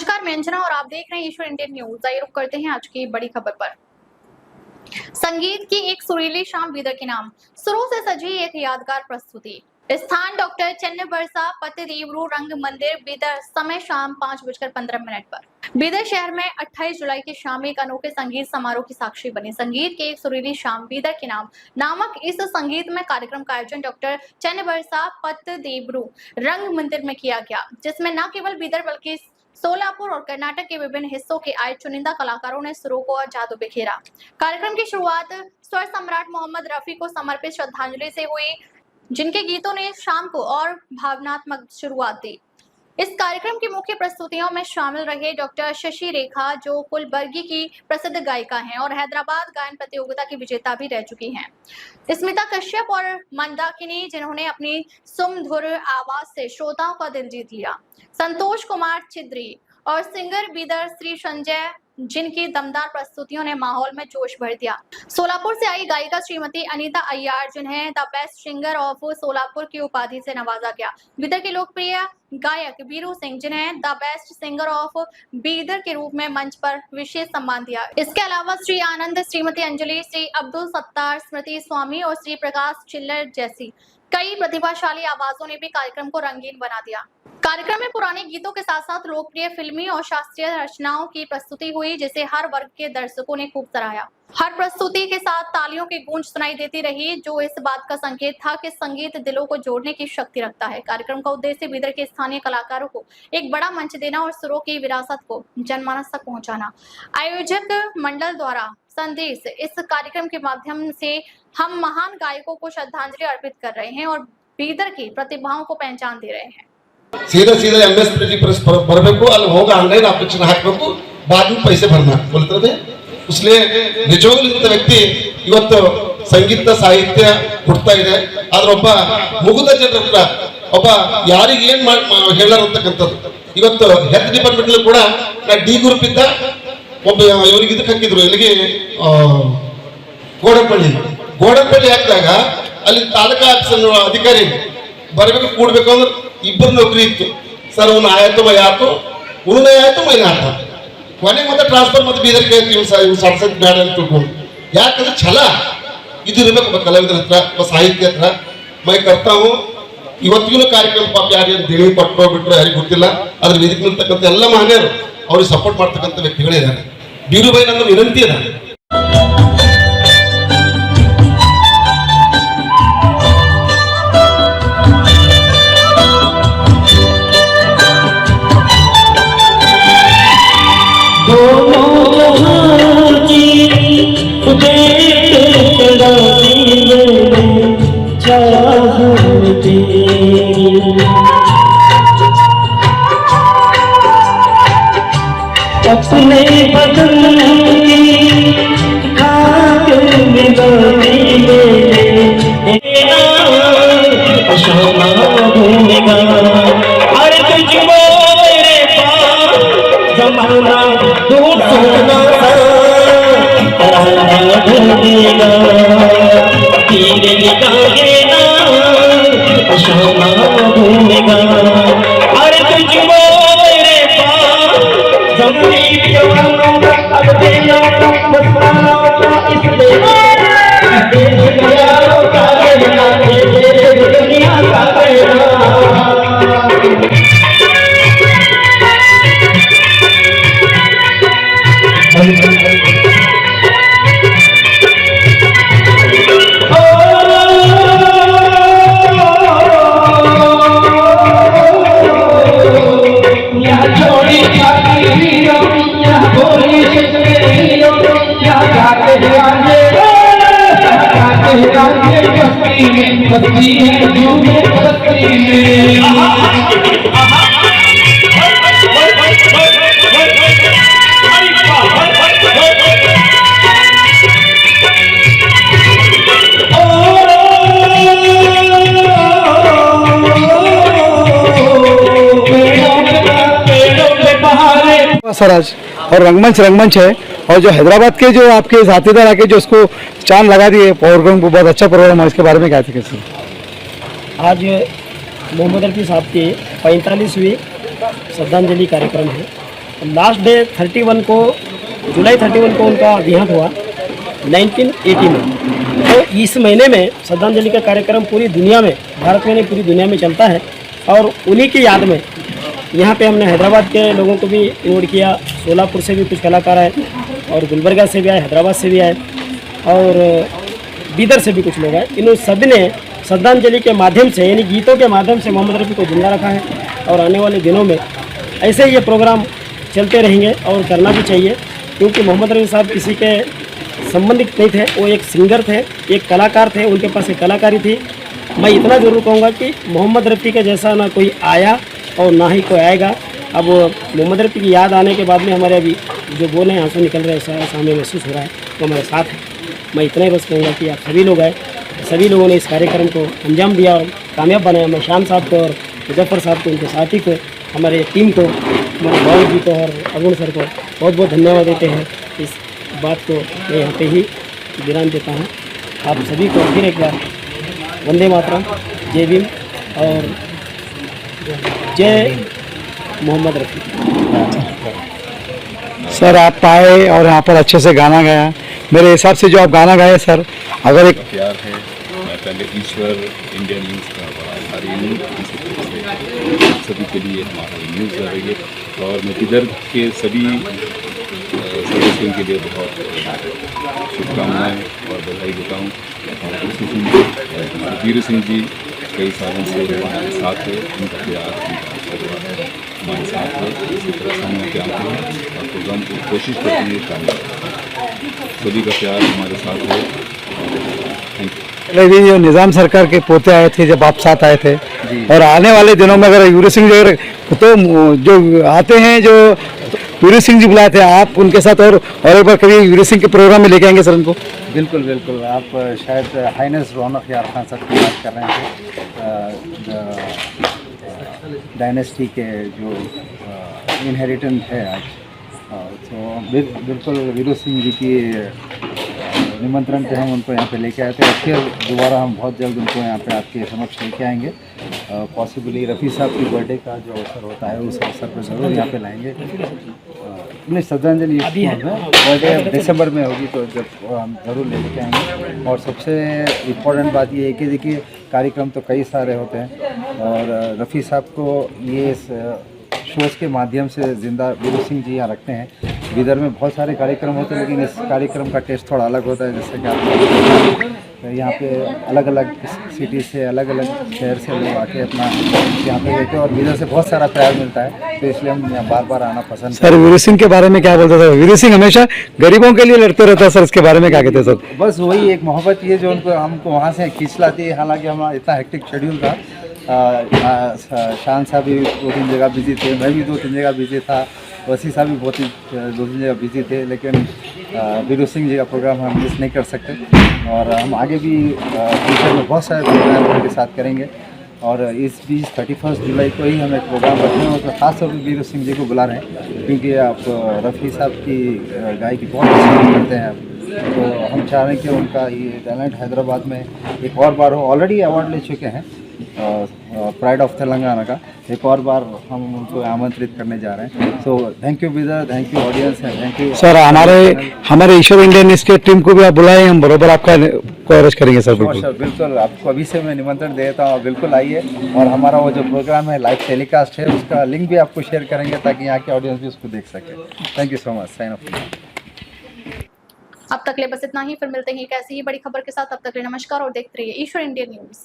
नमस्कार, मैं अंजना और आप देख रहे हैं ईश्वर इंडियन न्यूज। आइए रुक करते हैं आज की बड़ी खबर पर। संगीत की एक सुरीली शाम बीदर के नाम, सुरों से सजी एक यादगार प्रस्तुति। स्थान डॉक्टर चन्नबरसा पतिदेवरू रंग मंदिर बीदर, समय शाम 5:15 पर। बीदर शहर में 28 जुलाई की शाम एक अनोखे संगीत समारोह की साक्षी बनी। संगीत की एक सुरीली शाम बीदर के नाम नामक इस संगीतमय कार्यक्रम का आयोजन डॉक्टर चन्नबरसा पतिदेवरू रंग मंदिर में किया गया, जिसमें न केवल बीदर बल्कि सोलापुर और कर्नाटक के विभिन्न हिस्सों के आए चुनिंदा कलाकारों ने सुरों को जादू बिखेरा। कार्यक्रम की शुरुआत स्वर सम्राट मोहम्मद रफी को समर्पित श्रद्धांजलि से हुई, जिनके गीतों ने शाम को और भावनात्मक शुरुआत दी। इस कार्यक्रम की मुख्य प्रस्तुतियों में शामिल रहे डॉक्टर शशि रेखा, जो कुलबर्गी की प्रसिद्ध गायिका हैं और हैदराबाद गायन प्रतियोगिता की विजेता भी रह चुकी हैं। स्मिता कश्यप और मंदाकिनी, जिन्होंने अपनी सुमधुर आवाज से श्रोताओं का दिल जीत लिया। संतोष कुमार छिद्री और सिंगर बीदर श्री संजय, जिनकी दमदार प्रस्तुतियों ने माहौल में जोश भर दिया। सोलापुर से आई गायिका श्रीमती अनीता अय्यर, जिन्हें the best singer of Solapur की उपाधि से नवाजा गया। बीदर के लोकप्रिय गायक बीरू सिंह, जिन्हें the best singer of Bidar के रूप में मंच पर विशेष सम्मान दिया। इसके अलावा श्री आनंद, श्रीमती अंजलि, श्री अब्दुल सत्तार, स्मृति स्वामी और श्री प्रकाश चिल्लर जैसी कई प्रतिभाशाली आवाजों ने भी कार्यक्रम को रंगीन बना दिया। कार्यक्रम में पुराने गीतों के साथ साथ लोकप्रिय फिल्मी और शास्त्रीय रचनाओं की प्रस्तुति हुई, जिसे हर वर्ग के दर्शकों ने खूब सराहा। हर प्रस्तुति के साथ तालियों की गूंज सुनाई देती रही, जो इस बात का संकेत था कि संगीत दिलों को जोड़ने की शक्ति रखता है। कार्यक्रम का उद्देश्य बीदर के स्थानीय कलाकारों को एक बड़ा मंच देना और सुरों की विरासत को जनमानस तक पहुंचाना। आयोजक मंडल द्वारा संदेश, इस कार्यक्रम के माध्यम से हम महान गायकों को श्रद्धांजलि अर्पित कर रहे हैं और बीदर की प्रतिभाओं को पहचान दे रहे हैं। सीधा MS ಬರಬೇಕು, ಅಲ್ಲಿ ಹೋಗ ಆನ್ಲೈನ್ ಅಪ್ಲಿಕೇಶನ್ ಹಾಕಬೇಕು, बाद में पैसे भरना बोलते थे। इसलिए ನಿಜವಾಗ್ಲೂ ಇಂಥ ವ್ಯಕ್ತಿ ಇವತ್ತು ಸಂಗೀತ ಸಾಹಿತ್ಯ ಹುಡ್ತಾ ಇದೆ, ಆದ್ರೆ ಒಬ್ಬ ಮುಗುದ ಜನರ ಹತ್ರ ಒಬ್ಬ ಯಾರಿಗೆ ಏನ್ ಹೇಳಾರ ಅಂತಕ್ಕಂಥದ್ದು ಇವತ್ತು ಹೆಲ್ತ್ ಡಿಪಾರ್ಟ್ಮೆಂಟ್ ಕೂಡ ಡಿ ಗ್ರೂಪ್ ಇದ್ದ ಒಬ್ಬ ಇವರಿಗೆ ಇದಕ್ಕೆ ಹಾಕಿದ್ರು, ಇಲ್ಲಿಗೆ ಗೋಡಂಪಳ್ಳಿ ಹಾಕಿದಾಗ ಅಲ್ಲಿ ತಾಲೂಕಾ ಆಫೀಸ್ ಅಧಿಕಾರಿ ಬರಬೇಕು ಕೂಡ್ಬೇಕು ಅಂದ್ರೆ ಇಬ್ಬರು ನೌಕರಿ ಇತ್ತು ಸರ್, ಅವ್ನು ಆಯ್ತು ಮೈ ಆಯ್ತು, ಉಳುಮೆ ಆಯ್ತು ಮೈನ ಆತ, ಕೊನೆಗೆ ಮತ್ತೆ ಟ್ರಾನ್ಸ್ಫರ್ ಮತ್ತೆ ಬೀದರ್ಗೆ ಇವ್ ಸಂಸತ್ ಬೇಡ ಅಂತ ತಿಳ್ಕೊಂಡು, ಯಾಕಂದ್ರೆ ಛಲ ಇದು ಇರಬೇಕು ಒಬ್ಬ ಕಲಾವಿದರ ಹತ್ರ, ಒಬ್ಬ ಸಾಹಿತ್ಯ ಹತ್ರ ಮೈ ಕರ್ತಾವು। ಇವತ್ತಿಗೂ ಕಾರ್ಯಕ್ರಮ ಪಾಪ ಯಾರು ದೇವಿ ಪಟ್ಟೋ ಬಿಟ್ಟರು ಯಾರಿಗೂ ಗೊತ್ತಿಲ್ಲ, ಅದ್ರ ವೇದಿಕೆ ನಿಲ್ತಕ್ಕಂಥ ಎಲ್ಲ ಮಹನೀಯರು ಅವ್ರಿಗೆ ಸಪೋರ್ಟ್ ಮಾಡ್ತಕ್ಕಂಥ ವ್ಯಕ್ತಿಗಳೇ ಇದ್ದಾರೆ। ಬೀರುಬಾಯಿ ನನ್ನ ವಿನಂತಿ ಇದೆ, अपने बदन की खाक शामा भूलेगा, अरे तुझको मेरे पास जमाना दूर सोना भूलेगा, तेरे निगाहे ना शामा भूलेगा, अरे तुझको मेरे पास जमीन अब देना मस्ताना इसलिए का देना दुनिया का देना। स्वराज और रंगमंच है, और जो हैदराबाद के जो आपके साथीदार आके जो उसको चांद लगा दिए प्रोग्राम को, बहुत अच्छा प्रोग्राम है, इसके बारे में क्या थे कैसे? आज मोहम्मद रफी साहब के 45वीं श्रद्धांजलि कार्यक्रम है। लास्ट डे 31 को, जुलाई 31 को उनका देहांत हुआ 1980 में। तो इस महीने में श्रद्धांजलि का कार्यक्रम पूरी दुनिया में, भारत में नहीं पूरी दुनिया में चलता है। और उन्हीं की याद में यहाँ पे हमने हैदराबाद के लोगों को भी इन्वाइट किया, सोलापुर से भी कुछ कलाकार आए और गुलबर्गा से भी आए, हैदराबाद से भी आए और बीदर से भी कुछ लोग आए। इन सभी ने श्रद्धांजलि के माध्यम से, यानी गीतों के माध्यम से मोहम्मद रफ़ी को जिंदा रखा है। और आने वाले दिनों में ऐसे ही ये प्रोग्राम चलते रहेंगे और करना भी चाहिए, क्योंकि मोहम्मद रफ़ी साहब किसी के संबंधित नहीं थे, वो एक सिंगर थे, एक कलाकार थे, उनके पास एक कलाकारी थी। मैं इतना ज़रूर कहूँगा कि मोहम्मद रफ़ी के जैसा ना कोई आया और ना ही कोई आएगा। अब मोहम्मद रफ़ी की याद आने के बाद में हमारे अभी जो बोले आंसू निकल रहे हैं, ऐसा हमें महसूस हो रहा है, वो हमारे साथ है। मैं इतना ही बस कहूँगा कि आप सभी लोग आए, सभी लोगों ने इस कार्यक्रम को अंजाम दिया और कामयाब बनाया। मैं शाम साहब को और मुजफ्फर साहब को, उनके साथी को, हमारे टीम को, हमारे भाई जी को और अरुण सर को बहुत बहुत धन्यवाद देते हैं। इस बात को मैं यहाँ पे ही विराम देता हूँ। आप सभी को फिर एक बार वंदे मातरम, जय भीम और जय मोहम्मद रफ़ी। सर आप आए और यहाँ पर अच्छे से गाना गाया। मेरे हिसाब से जो आप गाना गाए सर, अगर एक प्यार है, मैं पहले ईश्वर इंडियन न्यूज़ का बड़ा आभारी हूँ, सभी के लिए हमारा न्यूज़ आ रही है। और मैं इधर के सभी सदस्यों के लिए बहुत शुभकामनाएं और बधाई देता हूँ। और वीर सिंह जी कई सालों से हमारे साथ है, उनका प्यार, उनका आशीर्वाद हमारे साथ है। इसी तरह से हम यहाँ पे आते हैं और प्रोग्राम की कोशिश करते हैं कामयाब। सभी का प्यार हमारे साथ है। Thank you. पहले भी जो निज़ाम सरकार के पोते आए थे जब आप साथ आए थे, और आने वाले दिनों में अगर वीर सिंह जी तो जो आते हैं, जो वीर सिंह जी बुलाए थे, आप उनके साथ और एक बार कभी वीर सिंह के प्रोग्राम में लेके आएंगे सर उनको? बिल्कुल बिल्कुल। आप शायद हाइनेस रौनक यार खान साहब की बात कर रहे थे, डायनेस्टी के जो इनहेरिटेंट है आज। तो बिल्कुल वीर सिंह जी की निमंत्रण पे हम उनको यहाँ पे लेके आए थे और फिर दोबारा हम बहुत जल्द उनको यहाँ पे आपके समक्ष लेके आएंगे। पॉसिबली रफ़ी साहब की बर्थडे का जो अवसर होता है उस अवसर पर ज़रूर यहाँ पे लाएंगे। नहीं, श्रद्धांजलि बर्थडे दिसंबर में होगी, तो जब हम ज़रूर लेके आएंगे। और सबसे इम्पोर्टेंट बात ये है कि देखिए कार्यक्रम तो कई सारे होते हैं और रफ़ी साहब को ये शोज़ के माध्यम से ज़िंदा वीर सिंह जी यहाँ रखते हैं। बिदर में बहुत सारे कार्यक्रम होते हैं, लेकिन इस कार्यक्रम का टेस्ट थोड़ा अलग होता है। जैसे कि आप यहाँ पे अलग अलग सिटी से, अलग अलग शहर से लोग आके अपना यहाँ पे रहते हैं और बिदर से बहुत सारा प्यार मिलता है, तो इसलिए हम यहाँ बार बार आना पसंद सर वीर सिंह के बारे में क्या बोलते थे? वीर सिंह हमेशा गरीबों के लिए लड़ते रहता है सर, इसके बारे में क्या कहते हैं सर? बस वही एक मोहब्बत ये जो उनको हमको वहाँ से खींच लाती है। हालांकि हमारा इतना हेक्टिक शेड्यूल था, शान साहब भी 2-3 जगह बिजी थे, मैं भी 2-3 जगह बिजी था, वसी साहब भी 2-3 जगह बिजी थे, लेकिन वीर सिंह जी का प्रोग्राम हम मिस नहीं कर सकते। और हम आगे भी फ्यूचर में बहुत सारे प्रोग्राम उनके साथ करेंगे। और इस बीच 31 जुलाई को ही हम एक प्रोग्राम रखे हैं, उसमें खास तौर पर वीर सिंह जी को बुला रहे हैं, क्योंकि आप रफ़ी साहब की गायकी बहुत पसंद करते हैं आप। तो हम चाह रहे हैं कि उनका ये टैलेंट हैदराबाद में एक और बार हो। ऑलरेडी अवार्ड ले चुके हैं प्राइड ऑफ तेलंगाना का, एक और बार हम उनको आमंत्रित करने जा रहे हैं। सो थैंक यू विदर, thank you audience, thank you sir. हमारे ईश्वर इंडियन स्टेट टीम को भी आप बुलाएं, हम बराबर आपका कवरेज करेंगे सर। बिल्कुल बिल्कुल, आपको अभी से मैं निमंत्रण देता हूँ, बिल्कुल आइए। और हमारा वो जो प्रोग्राम है लाइव टेलीकास्ट है, उसका लिंक भी आपको शेयर करेंगे ताकि यहाँ के ऑडियंस भी उसको देख सके। Thank you so much. Sign off. अब तक ले बस इतना ही, फिर मिलते हैं एक ऐसी ही बड़ी खबर के साथ। तब तक ले नमस्कार और देखते रहिए ईश्वर इंडियन न्यूज।